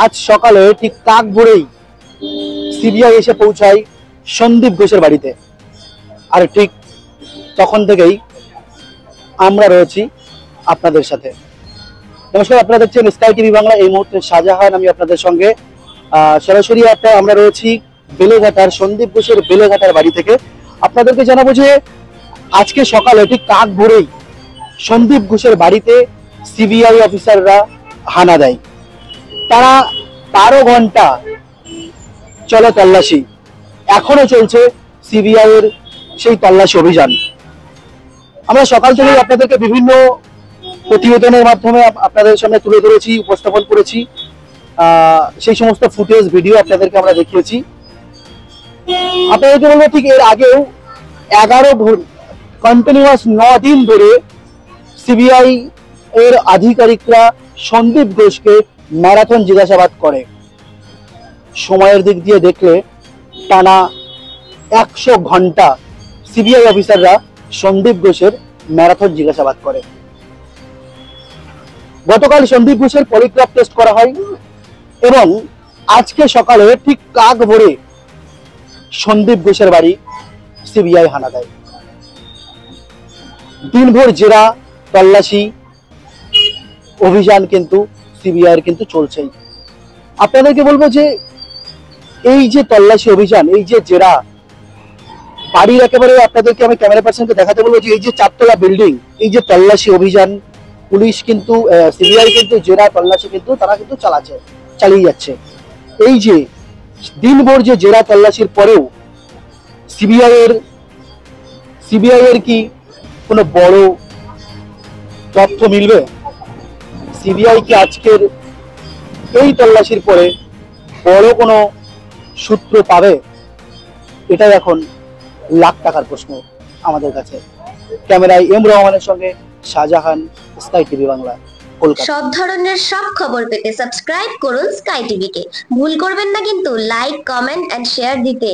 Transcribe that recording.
আজ সকালে ঠিক কাক ভোরেই সিবিআই এসে পৌঁছায় সন্দীপ ঘোষের বাড়িতে। আর ঠিক তখন থেকেই আমরা রয়েছি আপনাদের সাথে। নমস্কার, আপনারা দেখছেন স্কাই টিভি বাংলা। এই মুহূর্তে শাহজাহান আমি আপনাদের সঙ্গে সরাসরি আমরা রয়েছি বেলেঘাটার সন্দীপ ঘোষের বেলেঘাটার বাড়ি থেকে। আপনাদেরকে জানাবো যে আজকে সকালে ঠিক কাক ভোরেই সন্দীপ ঘোষের বাড়িতে সিবিআই অফিসাররা হানা দেয়। তারা 12 ঘন্টা চলে তল্লাশি, এখনো চলছে সিবিআই এর সেই তল্লাশি অভিযান। আমরা সকাল থেকে আপনাদেরকে বিভিন্ন প্রতিবেদনের মাধ্যমে আপনাদের সামনে তুলে ধরেছি, উপস্থাপন করেছি। সেই সমস্ত ফুটেজ ভিডিও আপনাদেরকে আমরা দেখিয়েছি। আপনাদেরকে বলবো ঠিক এর আগেও 11 কন্টিনিউয়াস 9 দিন ধরে সিবিআই এর আধিকারিকরা সন্দীপ ঘোষকে ম্যারাথন জিজ্ঞাসাবাদ করে। সময়ের দিক দিয়ে দেখলে টানা 100 ঘন্টা সিবিআই অফিসাররা সন্দীপ ঘোষের ম্যারাথন জিজ্ঞাসাবাদ করে। গতকাল সন্দীপ ঘোষের পলিগ্রাফ টেস্ট করা হয় এবং আজকে সকালে ঠিক কাক ভোরে সন্দীপ ঘোষের বাড়ি সিবিআই হানা দেয়। দিনভর জেরা, তল্লাশি অভিযান কিন্তু সিবিআই এর কিন্তু চলছেই। আপনাদেরকে বলবো যে এই যে তল্লাশি অভিযান, এই যে জেরা, বাড়ির একেবারে আপনাদেরকে আমি ক্যামেরা পার্সনকে দেখাতে বলবো যে এই যে 4 তলা বিল্ডিং, এই যে তল্লাশি অভিযান পুলিশ কিন্তু সিবিআই কিন্তু জেরা তল্লাশি কিন্তু তারা কিন্তু চালিয়ে যাচ্ছে। এই যে দিনভর যে জেরা তল্লাশির পরেও সিবিআই এর কি কোনো বড় তথ্য মিলবে? সিবিআই কি আজকের এই তল্লাশির পরে বড় কোনো সূত্র পাবে? এটাই এখন লাখ টাকার প্রশ্ন আমাদের কাছে। ক্যামেরায় এম রহমানের সঙ্গে শাহজাহান, স্কাই টিভি বাংলা, কলকাতা। সব ধরনের সব খবর পেতে সাবস্ক্রাইব করুন স্কাই টিভিকে। ভুল করবেন না কিন্তু লাইক, কমেন্ট এন্ড শেয়ার দিতে।